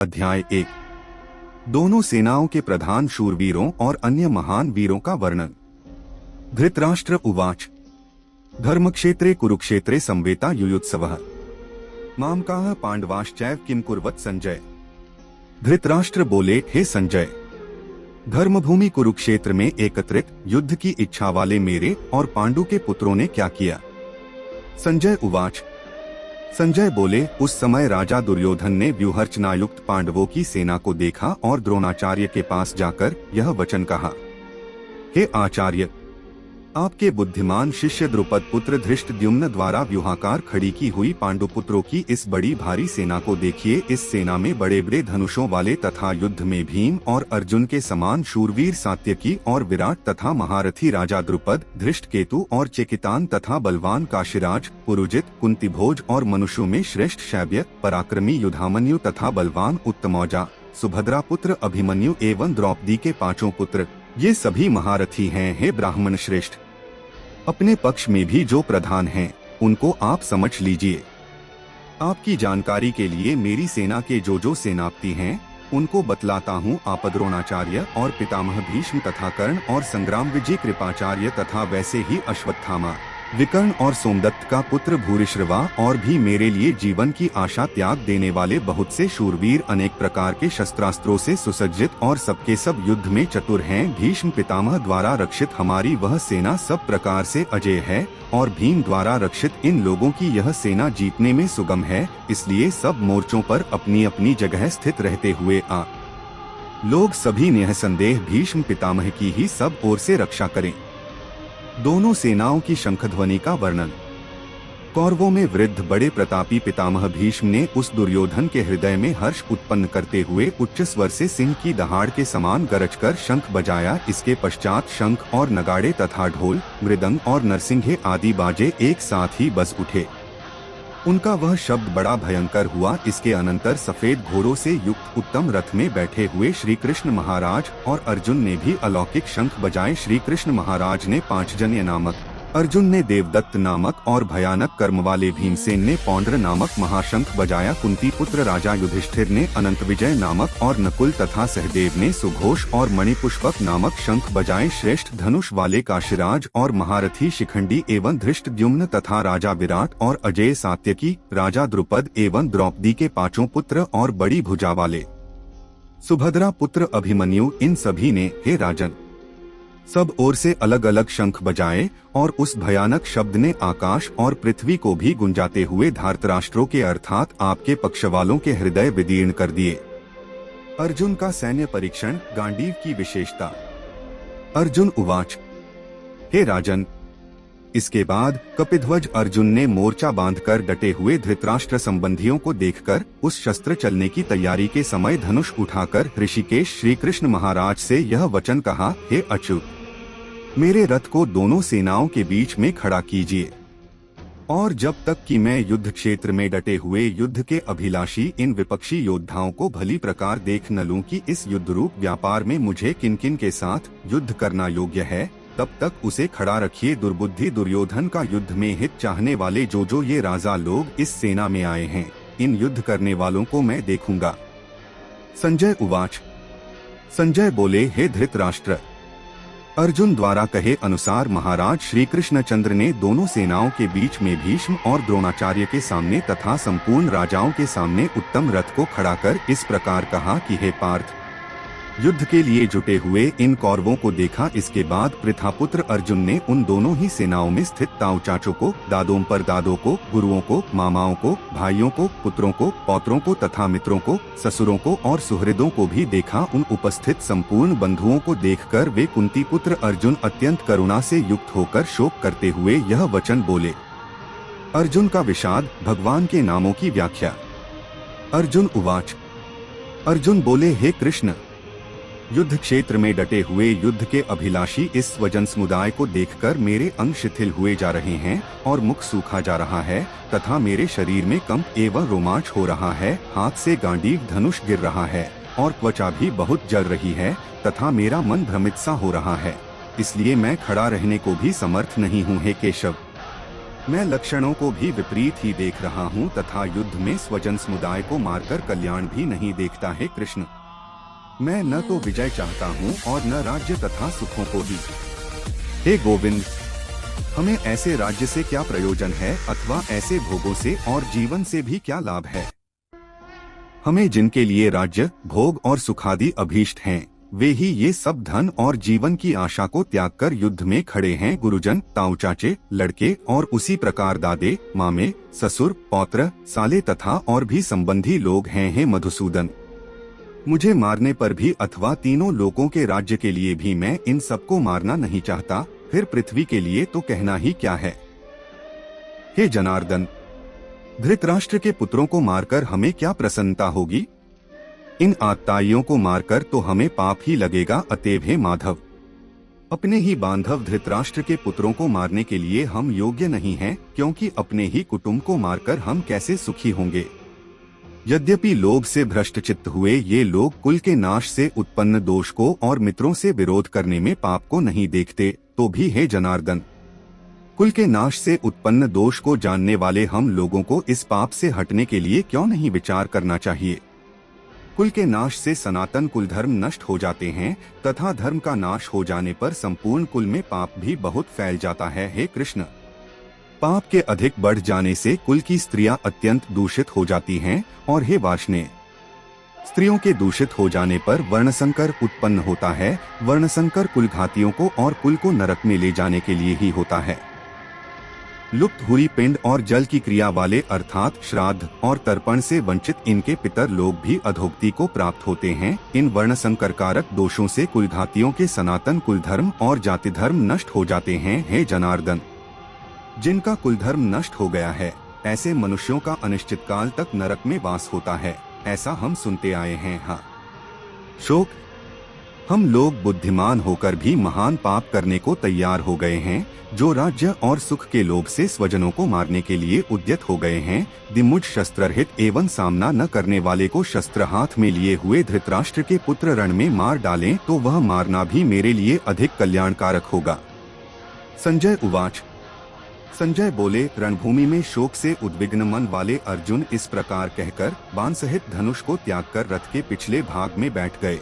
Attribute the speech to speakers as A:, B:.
A: अध्याय 1। दोनों सेनाओं के प्रधान शूरवीरों और अन्य महान वीरों का वर्णन। धृतराष्ट्र उवाच। धर्मक्षेत्रे कुरुक्षेत्रे संवेता युयुत्सवः मामकाः पांडवाश्चैव किम कुर्वत संजय। धृतराष्ट्र बोले, हे संजय, धर्मभूमि कुरुक्षेत्र में एकत्रित युद्ध की इच्छा वाले मेरे और पांडु के पुत्रों ने क्या किया। संजय उवाच। संजय बोले, उस समय राजा दुर्योधन ने व्यूहरचनायुक्त पांडवों की सेना को देखा और द्रोणाचार्य के पास जाकर यह वचन कहा, हे आचार्य, आपके बुद्धिमान शिष्य द्रुपद पुत्र धृष्टद्युम्न द्वारा व्यूहाकार खड़ी की हुई पांडुपुत्रों की इस बड़ी भारी सेना को देखिए। इस सेना में बड़े बड़े धनुषों वाले तथा युद्ध में भीम और अर्जुन के समान शूरवीर सात्यकी और विराट तथा महारथी राजा द्रुपद, धृष्टकेतु और चेकितान तथा बलवान काशीराज, पुरुजित, कुंतीभोज और मनुष्यों में श्रेष्ठ शैब्य, पराक्रमी युधामन्यु तथा बलवान उत्तमौजा, सुभद्रा पुत्र अभिमन्यु एवं द्रौपदी के 5 पुत्र, ये सभी महारथी हैं। हे ब्राह्मण श्रेष्ठ, अपने पक्ष में भी जो प्रधान हैं, उनको आप समझ लीजिए। आपकी जानकारी के लिए मेरी सेना के जो सेनापति हैं, उनको बतलाता हूँ। आप द्रोणाचार्य और पितामह भीष्म तथा कर्ण और संग्राम विजय कृपाचार्य तथा वैसे ही अश्वत्थामा, विकर्ण और सोमदत्त का पुत्र भूरिश्रवा और भी मेरे लिए जीवन की आशा त्याग देने वाले बहुत से शूरवीर, अनेक प्रकार के शस्त्रास्त्रों से सुसज्जित और सबके सब युद्ध में चतुर हैं। भीष्म पितामह द्वारा रक्षित हमारी वह सेना सब प्रकार से अजेय है और भीम द्वारा रक्षित इन लोगों की यह सेना जीतने में सुगम है। इसलिए सब मोर्चों पर अपनी अपनी जगह स्थित रहते हुए लोग सभी निःसंदेह भीष्म पितामह की ही सब ओर से रक्षा करें। दोनों सेनाओं की शंखध्वनि का वर्णन। कौरवों में वृद्ध बड़े प्रतापी पितामह भीष्म ने उस दुर्योधन के हृदय में हर्ष उत्पन्न करते हुए उच्च स्वर से सिंह की दहाड़ के समान गरजकर शंख बजाया। इसके पश्चात शंख और नगाड़े तथा ढोल, मृदंग और नरसिंघे आदि बाजे एक साथ ही बज उठे। उनका वह शब्द बड़ा भयंकर हुआ। इसके अनंतर सफेद घोड़ों से युक्त उत्तम रथ में बैठे हुए श्री कृष्ण महाराज और अर्जुन ने भी अलौकिक शंख बजाए। श्री कृष्ण महाराज ने पांचजन्य नामक, अर्जुन ने देवदत्त नामक और भयानक कर्म वाले भीमसेन ने पौंड्र नामक महाशंख बजाया। कुंती पुत्र राजा युधिष्ठिर ने अनंत विजय नामक और नकुल तथा सहदेव ने सुघोष और मणिपुष्पक नामक शंख बजाए। श्रेष्ठ धनुष वाले काशीराज और महारथी शिखंडी एवं धृष्टद्युम्न तथा राजा विराट और अजय सात्यकी, राजा द्रुपद एवं द्रौपदी के 5 पुत्र और बड़ी भुजा वाले सुभद्रा पुत्र अभिमन्यु, इन सभी ने, हे राजन, सब ओर से अलग अलग शंख बजाए और उस भयानक शब्द ने आकाश और पृथ्वी को भी गुंजाते हुए धार्तराष्ट्रों के अर्थात आपके पक्षवालों के हृदय विदीर्ण कर दिए। अर्जुन का सैन्य परीक्षण, गांडीव की विशेषता। अर्जुन उवाच। हे राजन, इसके बाद कपिध्वज अर्जुन ने मोर्चा बांधकर डटे हुए धृतराष्ट्र संबंधियों को देखकर उस शस्त्र चलने की तैयारी के समय धनुष उठाकर ऋषिकेश श्री कृष्ण महाराज से यह वचन कहा, हे अच्युत, मेरे रथ को दोनों सेनाओं के बीच में खड़ा कीजिए और जब तक कि मैं युद्ध क्षेत्र में डटे हुए युद्ध के अभिलाषी इन विपक्षी योद्धाओं को भली प्रकार देख न लूं कि इस युद्ध रूप व्यापार में मुझे किन किन के साथ युद्ध करना योग्य है, तब तक उसे खड़ा रखिए। दुर्बुद्धि दुर्योधन का युद्ध में हित चाहने वाले जो ये राजा लोग इस सेना में आए हैं, इन युद्ध करने वालों को मैं देखूंगा। संजय उवाच। संजय बोले, हे धृतराष्ट्र, अर्जुन द्वारा कहे अनुसार महाराज श्री कृष्णचंद्र ने दोनों सेनाओं के बीच में भीष्म और द्रोणाचार्य के सामने तथा संपूर्ण राजाओं के सामने उत्तम रथ को खड़ा कर इस प्रकार कहा कि हे पार्थ, युद्ध के लिए जुटे हुए इन कौरवों को देखा। इसके बाद पृथापुत्र अर्जुन ने उन दोनों ही सेनाओं में स्थित ताऊ चाचों को, दादों पर दादों को, गुरुओं को, मामाओं को, भाइयों को, पुत्रों को, पौत्रों को तथा मित्रों को, ससुरों को और सुहृदों को भी देखा। उन उपस्थित संपूर्ण बंधुओं को देखकर वे कुंती पुत्र अर्जुन अत्यंत करुणा से युक्त होकर शोक करते हुए यह वचन बोले। अर्जुन का विषाद, भगवान के नामों की व्याख्या। अर्जुन उवाच। अर्जुन बोले, हे कृष्ण, युद्ध क्षेत्र में डटे हुए युद्ध के अभिलाषी इस स्वजन समुदाय को देखकर मेरे अंग शिथिल हुए जा रहे हैं और मुख सूखा जा रहा है तथा मेरे शरीर में कंप एवं रोमांच हो रहा है। हाथ से गांडीव धनुष गिर रहा है और त्वचा भी बहुत जल रही है तथा मेरा मन भ्रमित सा हो रहा है। इसलिए मैं खड़ा रहने को भी समर्थ नहीं हूँ। हे केशव, मैं लक्षणों को भी विपरीत ही देख रहा हूँ तथा युद्ध में स्वजन समुदाय को मारकर कल्याण भी नहीं देखता है कृष्ण। मैं न तो विजय चाहता हूँ और न राज्य तथा सुखों को ही। हे गोविंद, हमें ऐसे राज्य से क्या प्रयोजन है अथवा ऐसे भोगों से और जीवन से भी क्या लाभ है। हमें जिनके लिए राज्य, भोग और सुखादि अभीष्ट हैं, वे ही ये सब धन और जीवन की आशा को त्याग कर युद्ध में खड़े हैं। गुरुजन, ताऊ चाचे, लड़के और उसी प्रकार दादे, मामे, ससुर, पौत्र, साले तथा और भी संबंधी लोग हैं। हे मधुसूदन, मुझे मारने पर भी अथवा तीनों लोगों के राज्य के लिए भी मैं इन सबको मारना नहीं चाहता, फिर पृथ्वी के लिए तो कहना ही क्या है। हे जनार्दन, धृतराष्ट्र के पुत्रों को मारकर हमें क्या प्रसन्नता होगी। इन आत्ताइयों को मारकर तो हमें पाप ही लगेगा। अतएव हे माधव, अपने ही बांधव धृतराष्ट्र के पुत्रों को मारने के लिए हम योग्य नहीं हैं, क्योंकि अपने ही कुटुंब को मारकर हम कैसे सुखी होंगे। यद्यपि लोभ से भ्रष्टचित्त हुए ये लोग कुल के नाश से उत्पन्न दोष को और मित्रों से विरोध करने में पाप को नहीं देखते, तो भी हे जनार्दन, कुल के नाश से उत्पन्न दोष को जानने वाले हम लोगों को इस पाप से हटने के लिए क्यों नहीं विचार करना चाहिए। कुल के नाश से सनातन कुल धर्म नष्ट हो जाते हैं तथा धर्म का नाश हो जाने पर संपूर्ण कुल में पाप भी बहुत फैल जाता है। हे कृष्ण, पाप के अधिक बढ़ जाने से कुल की स्त्रियां अत्यंत दूषित हो जाती हैं और हे वार्ष्णेय, स्त्रियों के दूषित हो जाने पर वर्णसंकर उत्पन्न होता है। वर्णसंकर कुल घातियों को और कुल को नरक में ले जाने के लिए ही होता है। लुप्त हुई पिंड और जल की क्रिया वाले अर्थात श्राद्ध और तर्पण से वंचित इनके पितर लोग भी अधोगति को प्राप्त होते हैं। इन वर्णसंकर कारक दोषों से कुलघातियों के सनातन कुल धर्म और जाति धर्म नष्ट हो जाते हैं। हे जनार्दन, जिनका कुल धर्म नष्ट हो गया है, ऐसे मनुष्यों का अनिश्चित काल तक नरक में वास होता है, ऐसा हम सुनते आए हैं। हाँ शोक, हम लोग बुद्धिमान होकर भी महान पाप करने को तैयार हो गए हैं, जो राज्य और सुख के लोभ से स्वजनों को मारने के लिए उद्यत हो गए हैं। दिमुज शस्त्ररहित एवं सामना न करने वाले को शस्त्र हाथ में लिए हुए धृतराष्ट्र के पुत्र रण में मार डालें तो वह मारना भी मेरे लिए अधिक कल्याणकारक होगा। संजय उवाच। संजय बोले, रणभूमि में शोक से उद्विग्न मन वाले अर्जुन इस प्रकार कहकर बाण सहित धनुष को त्याग कर रथ के पिछले भाग में बैठ गए।